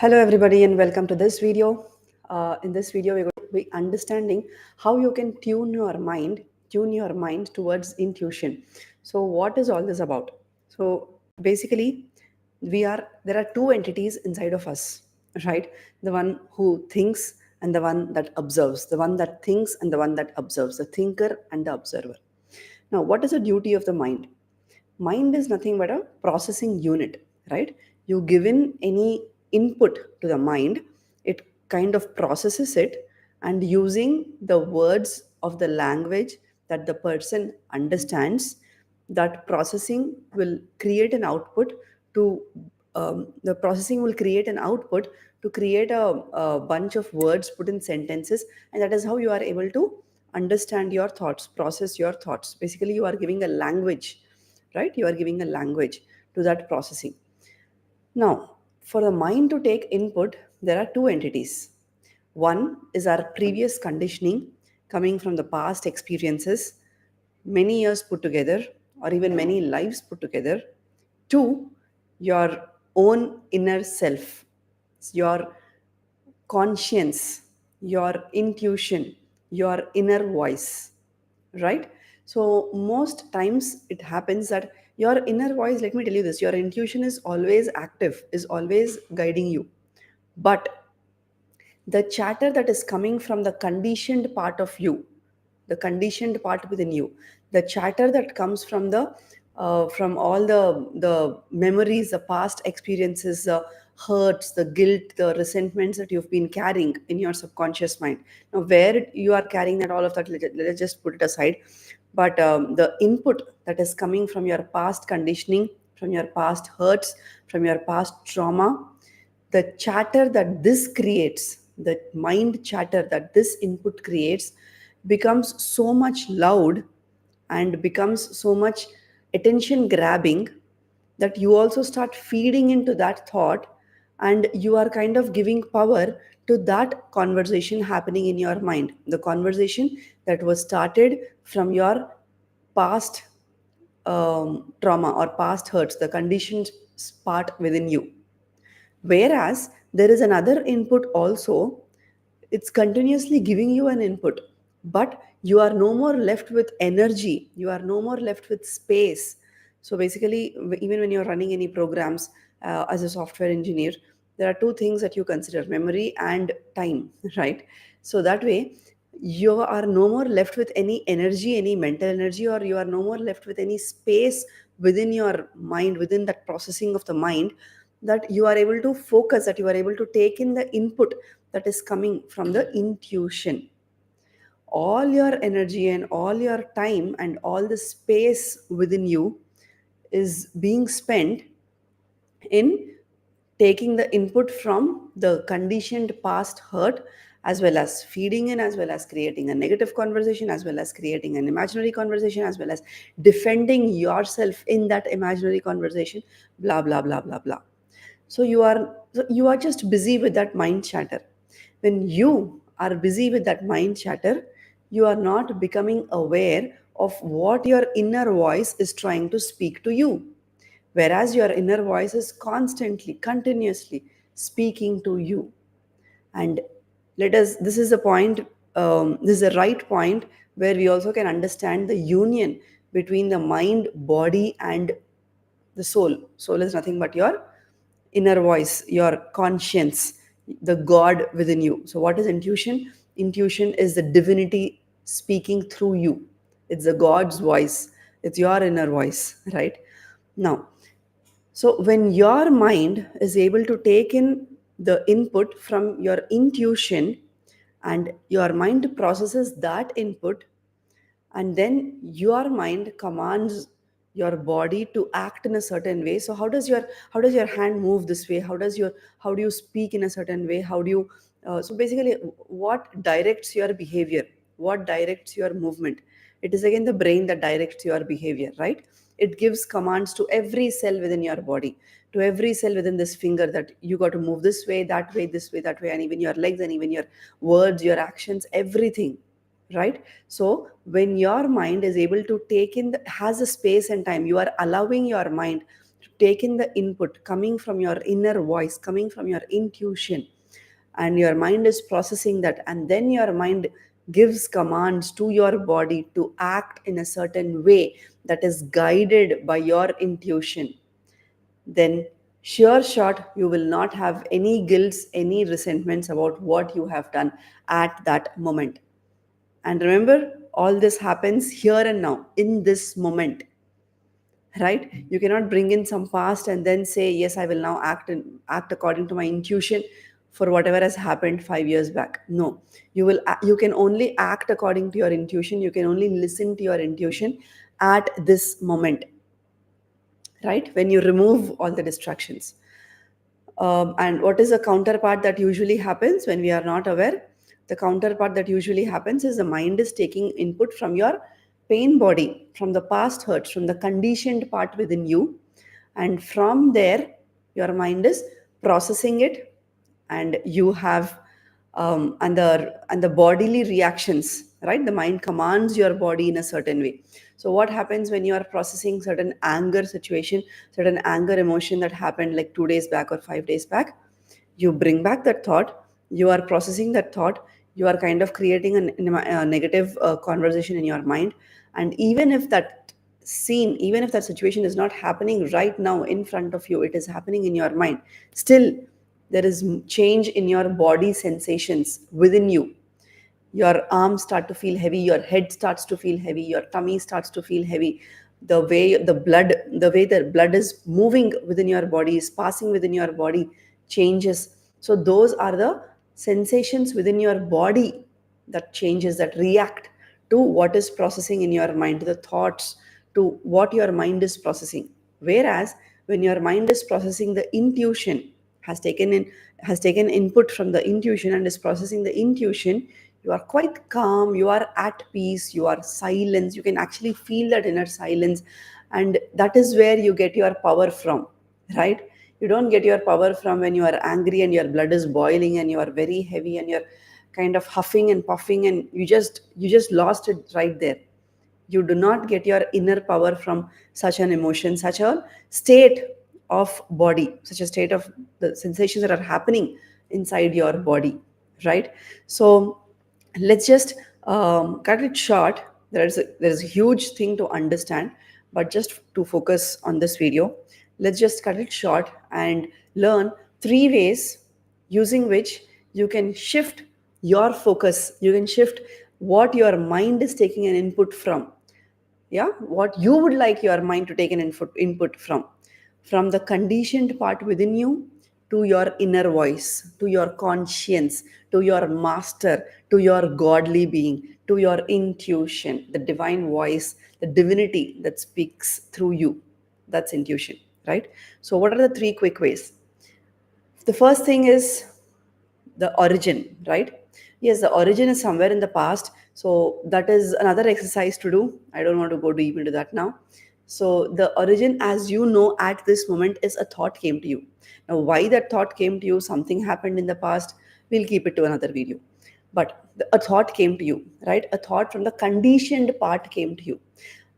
Hello, everybody, and welcome to this video. In this video, we're going to be understanding how you can tune your mind towards intuition. So, what is all this about? So, basically, there are two entities inside of us, right? The one who thinks and the one that observes. The one that thinks and the one that observes. The thinker and the observer. Now, what is the duty of the mind? Mind is nothing but a processing unit, right? You give in any input to the mind, it kind of processes it, and using the words of the language that the person understands, that processing will create an output to the processing will create an output to create a bunch of words put in sentences, and that is how you are able to understand your thoughts, process your thoughts. Basically, you are giving a language, right? You are giving a language to that processing. Now, for the mind to take input, there are two entities. One is our previous conditioning coming from the past experiences, many years put together, or even many lives put together. Two, your own inner self, your conscience, your intuition, your inner voice, right? So, most times it happens that your inner voice, let me tell you this, your intuition is always active, is always guiding you. But the chatter that is coming from the conditioned part of you, the conditioned part within you, the chatter that comes from all the memories, the past experiences, the hurts, the guilt, the resentments that you've been carrying in your subconscious mind. Now, where you are carrying that, all of that, let's just put it aside. But the input that is coming from your past conditioning, from your past hurts, from your past trauma, the chatter that this creates, the mind chatter that this input creates, becomes so much loud and becomes so much attention grabbing that you also start feeding into that thought, and you are kind of giving power to that conversation happening in your mind, the conversation that was started from your past trauma or past hurts, the conditioned part within you. Whereas there is another input also, it's continuously giving you an input, but you are no more left with energy, you are no more left with space. So basically, even when you're running any programs as a software engineer, there are two things that you consider: memory and time, right? So that way, you are no more left with any energy, any mental energy, or you are no more left with any space within your mind, within that processing of the mind, that you are able to focus, that you are able to take in the input that is coming from the intuition. All your energy and all your time and all the space within you is being spent in taking the input from the conditioned past hurt, as well as feeding in, as well as creating a negative conversation, as well as creating an imaginary conversation, as well as defending yourself in that imaginary conversation, blah blah blah blah blah. So you are just busy with that mind chatter. When you are busy with that mind chatter, you are not becoming aware of what your inner voice is trying to speak to you. Whereas your inner voice is constantly, continuously speaking to you. And this is the point, this is the right point where we also can understand the union between the mind, body, and the soul. Soul is nothing but your inner voice, your conscience, the God within you. So, what is intuition? Intuition is the divinity speaking through you. It's the God's voice. It's your inner voice, right? Now, so when your mind is able to take in the input from your intuition, and your mind processes that input, and then your mind commands your body to act in a certain way. So how does your hand move this way, how do you speak in a certain way, how do you so basically, what directs your behavior, what directs your movement? It is again the brain that directs your behavior, right? It gives commands to every cell within your body, to every cell within this finger, that you got to move this way, that way, this way, that way, and even your legs, and even your words, your actions, everything, right? So when your mind is able to take in has a space and time, you are allowing your mind taken the input coming from your inner voice, coming from your intuition, and your mind is processing that, and then your mind gives commands to your body to act in a certain way that is guided by your intuition, then sure shot you will not have any guilts, any resentments about what you have done at that moment. And remember, all this happens here and now, in this moment, right? You cannot bring in some past and then say, yes, I will now act according to my intuition for whatever has happened 5 years back. No, you can only act according to your intuition. You can only listen to your intuition at this moment, right? When you remove all the distractions. And what is the counterpart that usually happens when we are not aware? The counterpart that usually happens is the mind is taking input from your pain body, from the past hurts, from the conditioned part within you. And from there, your mind is processing it, and you have and the bodily reactions, right? The mind commands your body in a certain way. So what happens when you are processing certain anger situation, certain anger emotion that happened like 2 days back or 5 days back? You bring back that thought, you are processing that thought, you are kind of creating a negative conversation in your mind. And even if that scene, even if that situation is not happening right now in front of you, it is happening in your mind, still there is change in your body sensations within you. Your arms start to feel heavy, your head starts to feel heavy, your tummy starts to feel heavy. The way the blood is moving within your body, is passing within your body, changes. So those are the sensations within your body that changes, that react to what is processing in your mind, to the thoughts, to what your mind is processing. Whereas when your mind is processing the intuition, has taken in has taken input from the intuition and is processing the intuition, you are quite calm, you are at peace, you are silent, you can actually feel that inner silence. And that is where you get your power from, right? You don't get your power from when you are angry and your blood is boiling and you are very heavy and you're kind of huffing and puffing, and you just lost it right there. You do not get your inner power from such an emotion, such a state of body, such a state of the sensations that are happening inside your body, right? So let's just cut it short. There's a huge thing to understand, but just to focus on this video, let's just cut it short and learn 3 ways using which you can shift your focus, you can shift what your mind is taking an input from. Yeah, what you would like your mind to take an input from the conditioned part within you, to your inner voice, to your conscience, to your master, to your godly being, to your intuition, the divine voice, the divinity that speaks through you. That's intuition, right? So what are the 3 quick ways? The first thing is the origin, right? Yes, the origin is somewhere in the past, so that is another exercise to do. I don't want to go deep into that now. So the origin, as you know, at this moment is a thought came to you. Now why that thought came to you, something happened in the past, we'll keep it to another video. But a thought came to you, right? A thought from the conditioned part came to you.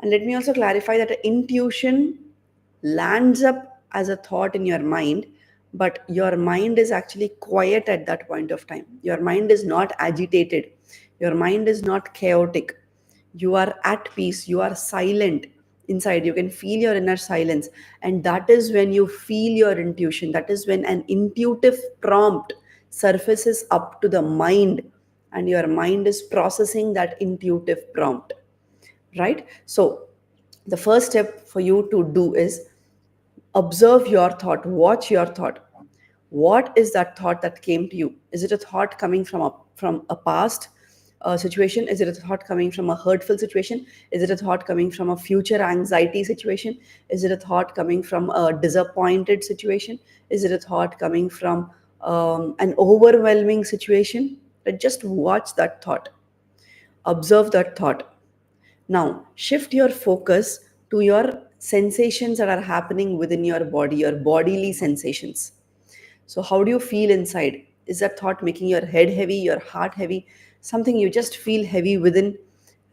And let me also clarify that intuition lands up as a thought in your mind, but your mind is actually quiet at that point of time. Your mind is not agitated, your mind is not chaotic. You are at peace, you are silent inside, you can feel your inner silence. And that is when you feel your intuition, that is when an intuitive prompt surfaces up to the mind, and your mind is processing that intuitive prompt, right? So the first step for you to do is observe your thought, watch your thought. What is that thought that came to you? Is it a thought coming from a past situation? Is it a thought coming from a hurtful situation? Is it a thought coming from a future anxiety situation? Is it a thought coming from a disappointed situation? Is it a thought coming from an overwhelming situation? Just watch that thought, observe that thought. Now, shift your focus to your sensations that are happening within your body, your bodily sensations. So, how do you feel inside? Is that thought making your head heavy, your heart heavy, something you just feel heavy within,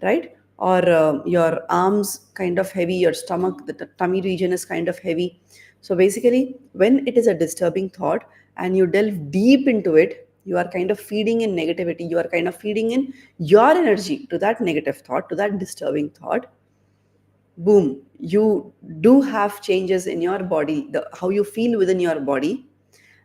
right? Or your arms kind of heavy, your stomach, the tummy region is kind of heavy. So basically, when it is a disturbing thought and you delve deep into it, you are kind of feeding in negativity, you are kind of feeding in your energy to that negative thought, to that disturbing thought. Boom, you do have changes in your body, the how you feel within your body.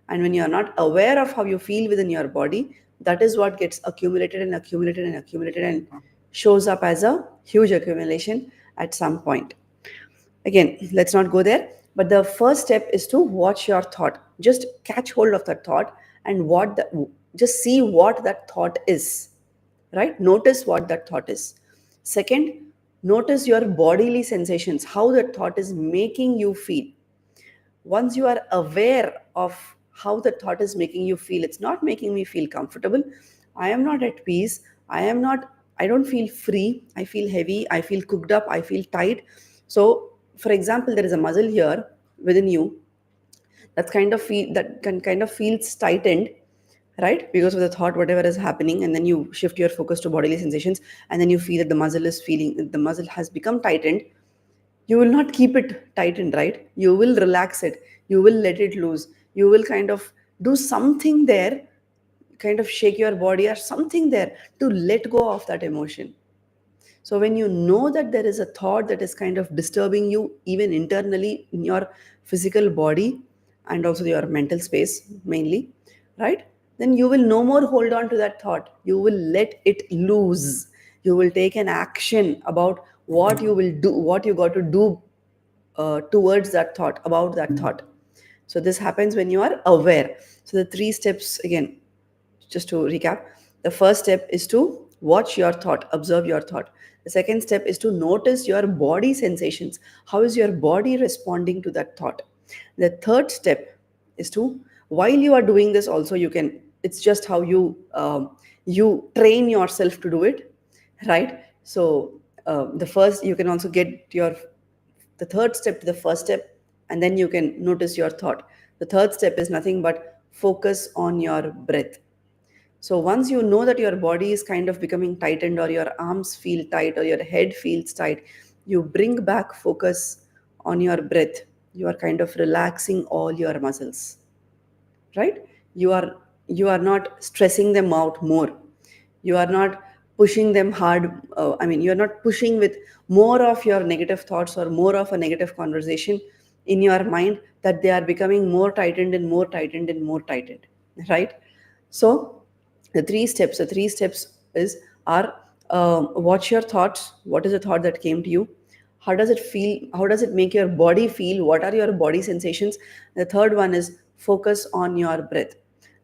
And when you are not aware of how you feel within your body, that is what gets accumulated and accumulated and accumulated and shows up as a huge accumulation at some point. Again, let's not go there, but the first step is to watch your thought. Just catch hold of that thought and just see what that thought is, right? Notice what that thought is. Second, notice your bodily sensations, how that thought is making you feel. Once you are aware of how the thought is making you feel, it's not making me feel comfortable, I am not at peace, I don't feel free, I feel heavy, I feel cooked up, I feel tight. So for example, there is a muscle here within you that can kind of feels tightened, right, because of the thought whatever is happening, and then you shift your focus to bodily sensations, and then you feel that the muscle has become tightened. You will not keep it tightened, right? You will relax it, you will let it loose, you will kind of do something there, kind of shake your body or something there to let go of that emotion. So when you know that there is a thought that is kind of disturbing you even internally in your physical body and also your mental space mainly, right, then you will no more hold on to that thought, you will let it loose, you will take an action about what you will do, what you got to do towards that thought, about that thought. So this happens when you are aware. So the three steps again, just to recap, the first step is to watch your thought, observe your thought. The second step is to notice your body sensations. How is your body responding to that thought? The third step is to, while you are doing this also, you can, it's just how you train yourself to do it, right? So the first, you can also get your the third step to the first step, and then you can notice your thought. The third step is nothing but focus on your breath. So once you know that your body is kind of becoming tightened, or your arms feel tight, or your head feels tight, you bring back focus on your breath. You are kind of relaxing all your muscles, right? You are not stressing them out more, you are not pushing them hard. You are not pushing with more of your negative thoughts or more of a negative conversation in your mind, that they are becoming more tightened and more tightened and more tightened, right? So the three steps is are, watch your thoughts. What is the thought that came to you? How does it feel? How does it make your body feel? What are your body sensations? The third one is focus on your breath.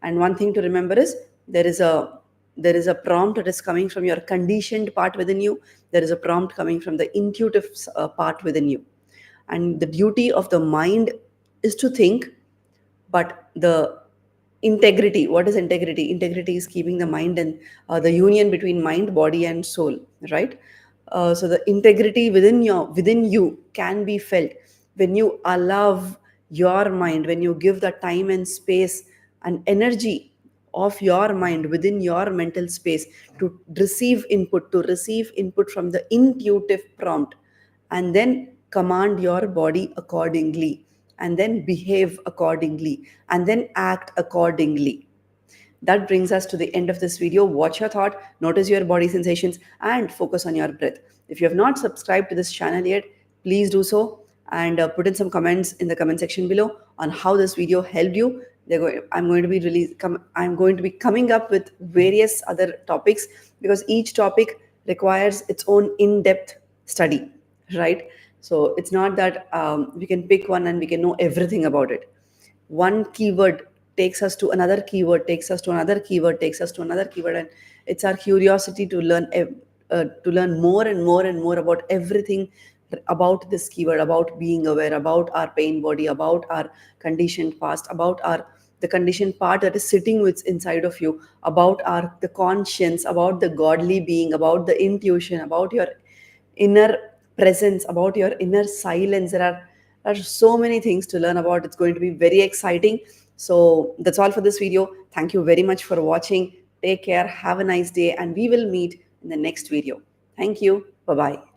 And one thing to remember is, there is a there is a prompt that is coming from your conditioned part within you. There is a prompt coming from the intuitive part within you. And the duty of the mind is to think, but the integrity, what is integrity? Integrity is keeping the mind and the union between mind, body and soul, right? So the integrity within you can be felt when you allow your mind, when you give the time and space and energy of your mind within your mental space to receive input from the intuitive prompt, and then command your body accordingly, and then behave accordingly, and then act accordingly. That brings us to the end of this video. Watch your thought, notice your body sensations, and focus on your breath. If you have not subscribed to this channel yet, please do so, and put in some comments in the comment section below on how this video helped you. I'm going to be coming up with various other topics, because each topic requires its own in-depth study, right? So it's not that we can pick one and we can know everything about it. One keyword takes us to another keyword, takes us to another keyword, takes us to another keyword, and it's our curiosity to learn more and more and more about everything about this keyword, about being aware, about our pain body, about our conditioned past, about our the conditioned part that is sitting with inside of you, about our the conscience, about the godly being, about the intuition, about your inner presence, about your inner silence. There are so many things to learn about. It's going to be very exciting. So that's all for this video. Thank you very much for watching. Take care, have a nice day, and we will meet in the next video. Thank you. Bye bye.